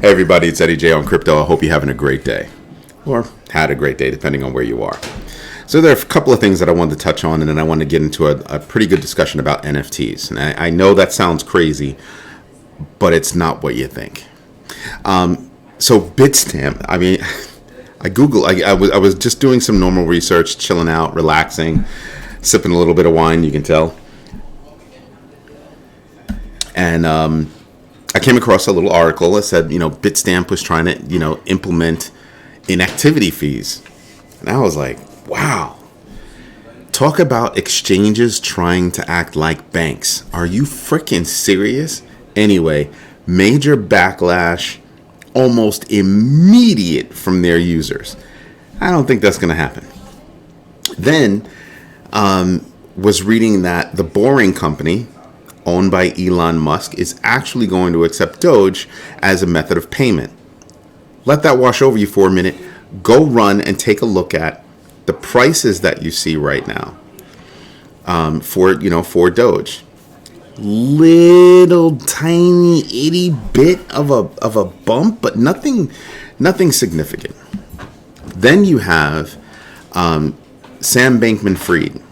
Hey everybody, it's Eddie J on Crypto. I hope you're having a great day. Or had a great day, depending on where you are. So there are a couple of things that I wanted to touch on, and then I want to get into a pretty good discussion about NFTs. And I know that sounds crazy, but it's not what you think. So Bitstamp, I mean, I was just doing some normal research, chilling out, relaxing, sipping a little bit of wine, you can tell. And I came across a little article that said, Bitstamp was trying to, implement inactivity fees. And I was like, wow. Talk about exchanges trying to act like banks. Are you freaking serious? Anyway, major backlash, almost immediate from their users. I don't think that's going to happen. Then was reading that The Boring Company, owned by Elon Musk, is actually going to accept DOGE as a method of payment. Let that wash over you for a minute. Go run and take a look at the prices that you see right now for DOGE. Little tiny itty bit of a bump, but nothing significant. Then you have Sam Bankman-Fried.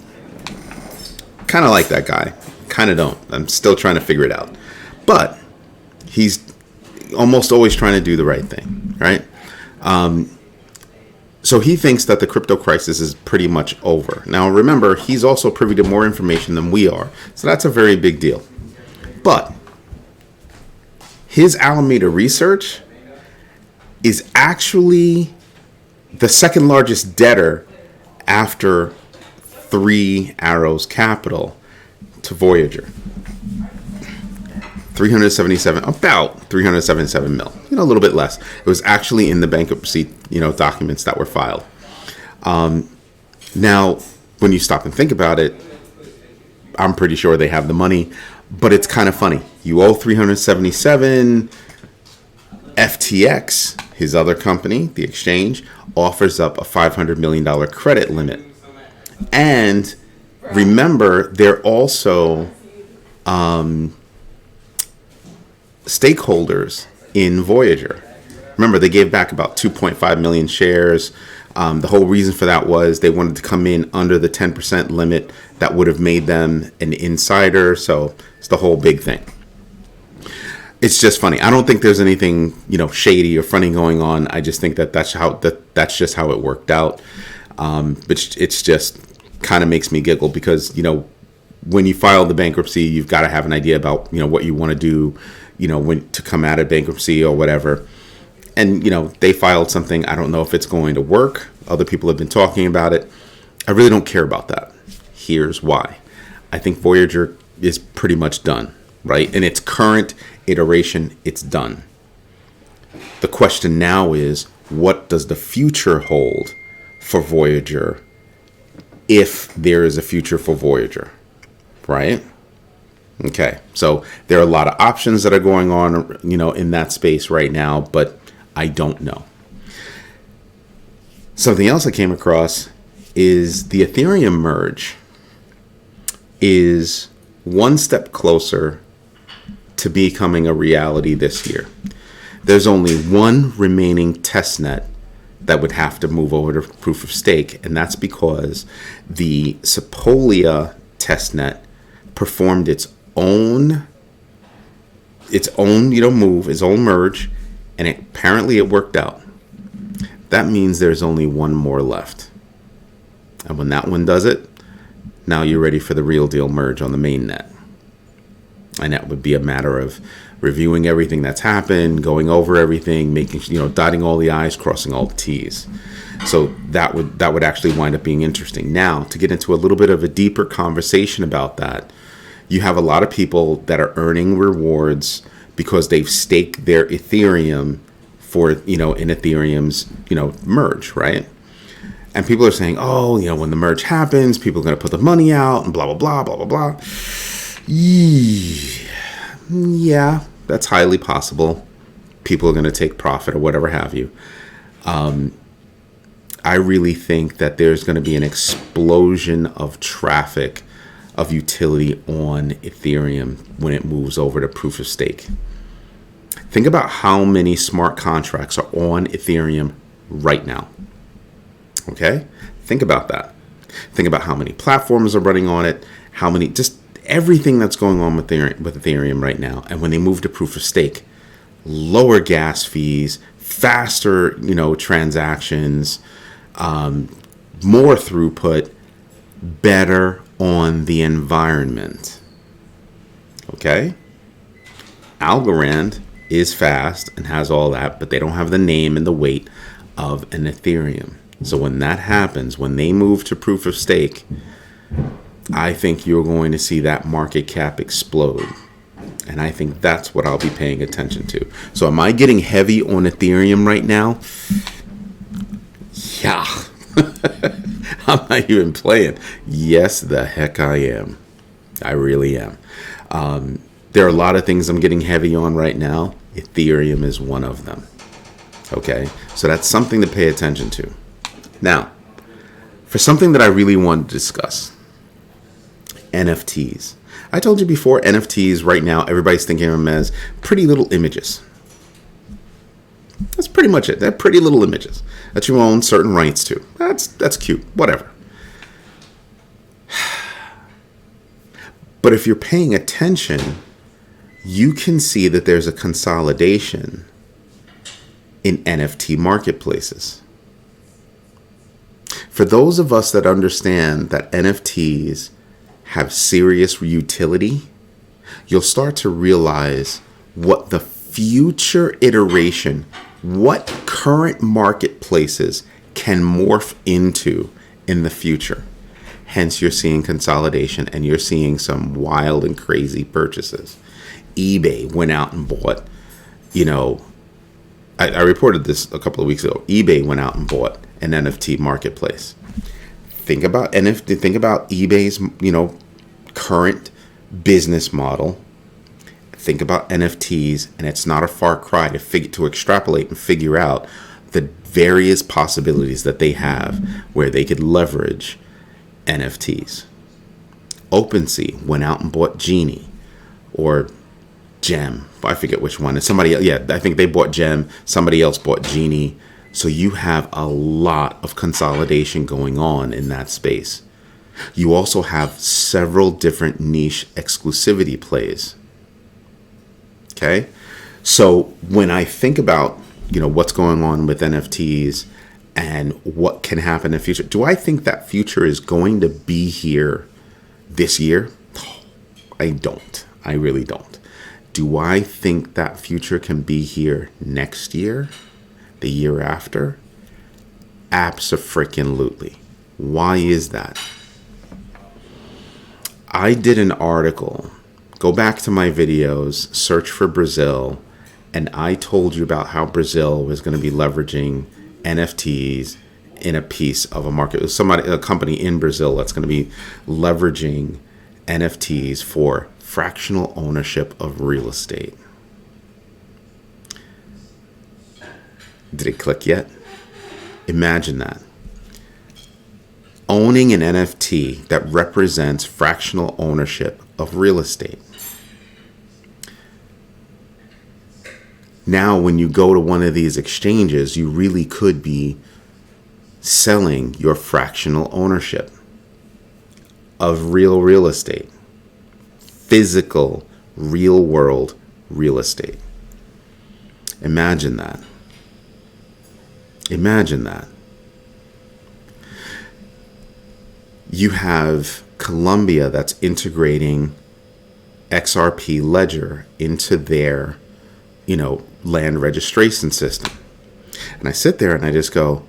Kind of like that guy. Kind of don't. I'm still trying to figure it out. But he's almost always trying to do the right thing, right? So he thinks that the crypto crisis is pretty much over. Now, remember, he's also privy to more information than we are. So that's a very big deal. But his Alameda Research is actually the second largest debtor after Three Arrows Capital to Voyager. About 377 mil, a little bit less. It was actually in the bankruptcy, documents that were filed. Now, when you stop and think about it, I'm pretty sure they have the money, but it's kind of funny. You owe 377. FTX, his other company, the exchange, offers up a $500 million credit limit. And remember, they're also stakeholders in Voyager. Remember, they gave back about 2.5 million shares. The whole reason for that was they wanted to come in under the 10% limit that would have made them an insider. So it's the whole big thing. It's just funny. I don't think there's anything, shady or funny going on. I just think that's just how it worked out. But it's just kind of makes me giggle because, when you file the bankruptcy, you've got to have an idea about, what you want to do, when to come out of bankruptcy or whatever. And, they filed something. I don't know if it's going to work. Other people have been talking about it. I really don't care about that. Here's why. I think Voyager is pretty much done, right? In its current iteration, it's done. The question now is, what does the future hold for Voyager if there is a future for Voyager, right? Okay, so there are a lot of options that are going on, in that space right now, but I don't know. Something else I came across is the Ethereum merge is one step closer to becoming a reality this year. There's only one remaining testnet that would have to move over to proof of stake, and that's because the Sepolia testnet performed its own move, its own merge, and apparently it worked out. That means there's only one more left. And when that one does it, now you're ready for the real deal merge on the mainnet. And that would be a matter of reviewing everything that's happened, going over everything, making, dotting all the I's, crossing all the T's. So that would actually wind up being interesting. Now, to get into a little bit of a deeper conversation about that, you have a lot of people that are earning rewards because they've staked their Ethereum for, in Ethereum's, merge, right? And people are saying, when the merge happens, people are going to put the money out and blah, blah, blah, blah, blah, blah. Yeah, that's highly possible. People are going to take profit or whatever have you. I really think that there's going to be an explosion of traffic, of utility on Ethereum when it moves over to proof of stake. Think about how many smart contracts are on Ethereum right now. Okay? Think about that. Think about how many platforms are running on it, how many, just everything that's going on with Ethereum right now. And when they move to proof of stake, lower gas fees, faster, transactions, more throughput, better on the environment. Okay? Algorand is fast and has all that, but they don't have the name and the weight of an Ethereum. So when that happens, when they move to proof of stake, I think you're going to see that market cap explode. And I think that's what I'll be paying attention to. So am I getting heavy on Ethereum right now? Yeah. I'm not even playing. Yes, the heck I am. I really am. There are a lot of things I'm getting heavy on right now. Ethereum is one of them. Okay, so that's something to pay attention to. Now, for something that I really want to discuss, NFTs. I told you before, NFTs right now, everybody's thinking of them as pretty little images. That's pretty much it. They're pretty little images that you own certain rights to. That's cute, whatever. But if you're paying attention, you can see that there's a consolidation in NFT marketplaces. For those of us that understand that NFTs have serious utility, you'll start to realize what the future iteration, what current marketplaces can morph into in the future. Hence, you're seeing consolidation and you're seeing some wild and crazy purchases. eBay went out and bought, I reported this a couple of weeks ago. eBay went out and bought an NFT marketplace. Think about NFT. Think about eBay's, current business model. Think about NFTs, and it's not a far cry to extrapolate and figure out the various possibilities that they have where they could leverage NFTs. OpenSea went out and bought Genie or Gem. I forget which one. It's somebody else. Yeah, I think they bought Gem. Somebody else bought Genie. So you have a lot of consolidation going on in that space. You also have several different niche exclusivity plays. Okay? So when I think about, what's going on with NFTs and what can happen in the future, do I think that future is going to be here this year? I don't. I really don't. Do I think that future can be here next year? The year after? Abso-freaking-lutely. Why is that? I did an article. Go back to my videos, search for Brazil, and I told you about how Brazil was going to be leveraging NFTs in a piece of a market. A company in Brazil that's going to be leveraging NFTs for fractional ownership of real estate. Did it click yet? Imagine that. Owning an NFT that represents fractional ownership of real estate. Now, when you go to one of these exchanges, you really could be selling your fractional ownership of real estate. Physical, real world real estate. Imagine that. Imagine that. You have Colombia that's integrating XRP Ledger into their, land registration system. And I sit there and I just go,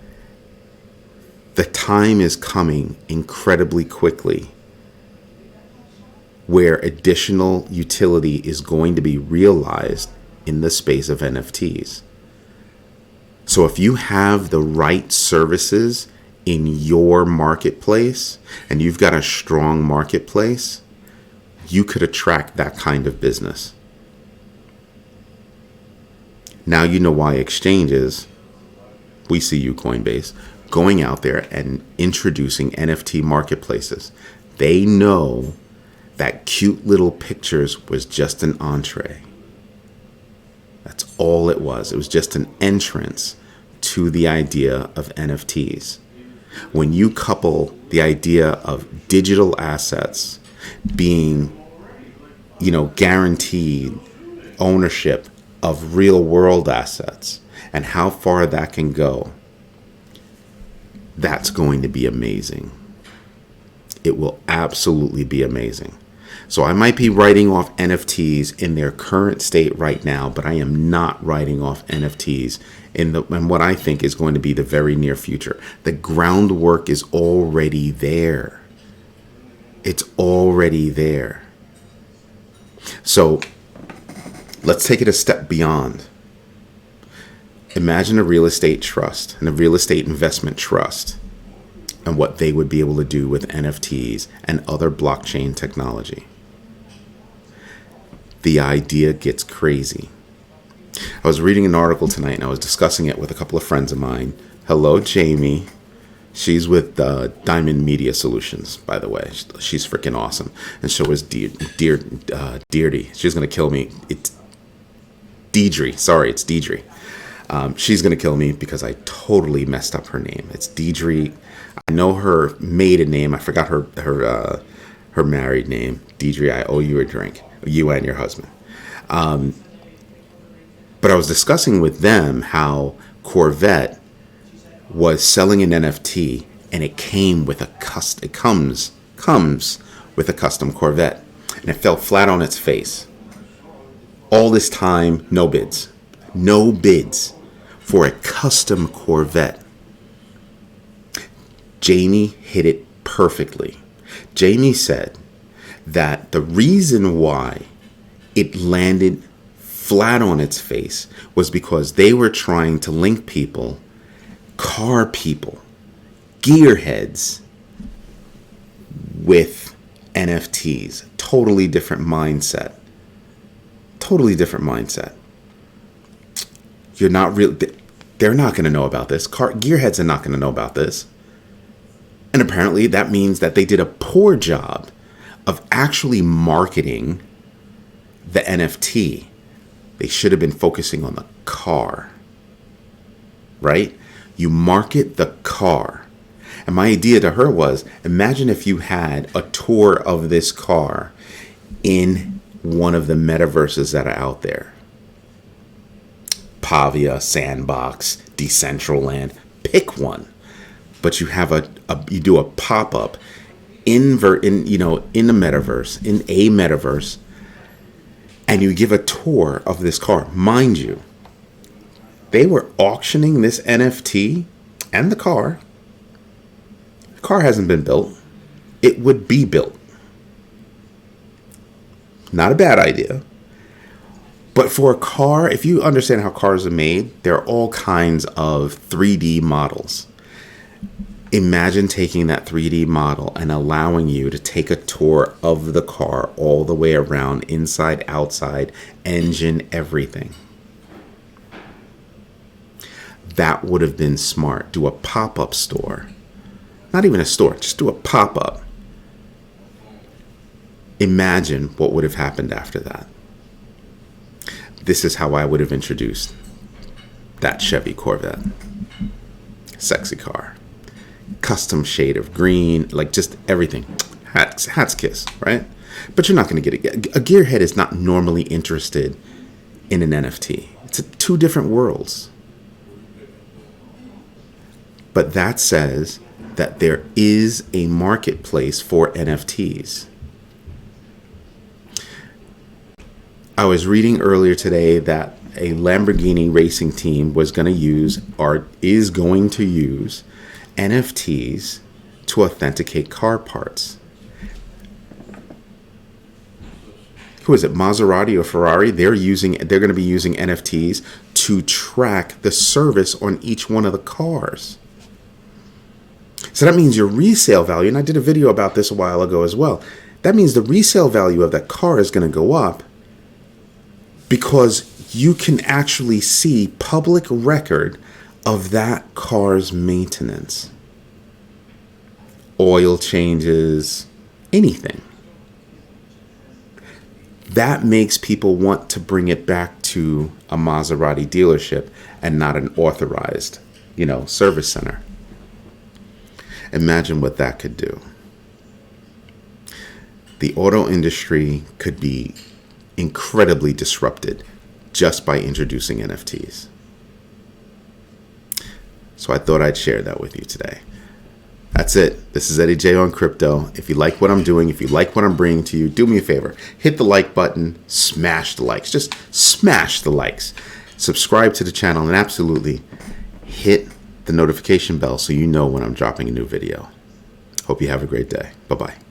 the time is coming incredibly quickly where additional utility is going to be realized in the space of NFTs. So if you have the right services in your marketplace and you've got a strong marketplace, you could attract that kind of business. Now you know why exchanges, we see you Coinbase, going out there and introducing NFT marketplaces. They know that cute little pictures was just an entree. That's all it was. It was just an entrance to the idea of NFTs. When you couple the idea of digital assets being, guaranteed ownership of real world assets and how far that can go, that's going to be amazing. It will absolutely be amazing. So I might be writing off NFTs in their current state right now, but I am not writing off NFTs in what I think is going to be the very near future. The groundwork is already there. It's already there. So let's take it a step beyond. Imagine a real estate trust and a real estate investment trust and what they would be able to do with NFTs and other blockchain technology. The idea gets crazy. I was reading an article tonight and I was discussing it with a couple of friends of mine. Hello, Jamie. She's with Diamond Media Solutions, by the way. She's freaking awesome. And so is Deirdre. She's going to kill me. It's Deidre. Sorry, it's Deidre. She's going to kill me because I totally messed up her name. It's Deidre. I know her maiden name. I forgot her married name. Deidre, I owe you a drink. You and your husband. But I was discussing with them how Corvette was selling an NFT and it came with comes with a custom Corvette, and it fell flat on its face. All this time, no bids for a custom Corvette. Jamie hit it perfectly. Jamie said that the reason why it landed flat on its face was because they were trying to link people, car people, gearheads, with NFTs. Totally different mindset. You're not real. They're not going to know about this. Gearheads are not going to know about this. And apparently that means that they did a poor job of actually marketing the NFT. They should have been focusing on the car, right? You market the car. And my idea to her was, imagine if you had a tour of this car in one of the metaverses that are out there. Pavia, Sandbox, Decentraland, pick one. But you have you do a pop-up in the metaverse, and you give a tour of this car. Mind you, they were auctioning this NFT and the car. The car hasn't been built. It would be built. Not a bad idea. But for a car, if you understand how cars are made, there are all kinds of 3D models. Imagine taking that 3D model and allowing you to take a tour of the car all the way around, inside, outside, engine, everything. That would have been smart. Do a pop-up store. Not even a store, just do a pop-up. Imagine what would have happened after that. This is how I would have introduced that Chevy Corvette. Sexy car. Custom shade of green, like just everything. Hat's kiss, right? But you're not going to get it. A gearhead is not normally interested in an NFT. It's two different worlds. But that says that there is a marketplace for NFTs. I was reading earlier today that a Lamborghini racing team was going to use, or is going to use, NFTs to authenticate car parts. Who is it? Maserati or Ferrari? They're going to be using NFTs to track the service on each one of the cars. So that means your resale value, and I did a video about this a while ago as well. That means the resale value of that car is going to go up because you can actually see public record of that car's maintenance. Oil changes, anything. That makes people want to bring it back to a Maserati dealership and not an authorized, service center. Imagine what that could do. The auto industry could be incredibly disrupted just by introducing NFTs. So I thought I'd share that with you today. That's it. This is Eddie J on crypto. If you like what I'm doing, if you like what I'm bringing to you, do me a favor. Hit the like button, smash the likes. Just smash the likes. Subscribe to the channel, and absolutely hit the notification bell so you know when I'm dropping a new video. Hope you have a great day. Bye-bye.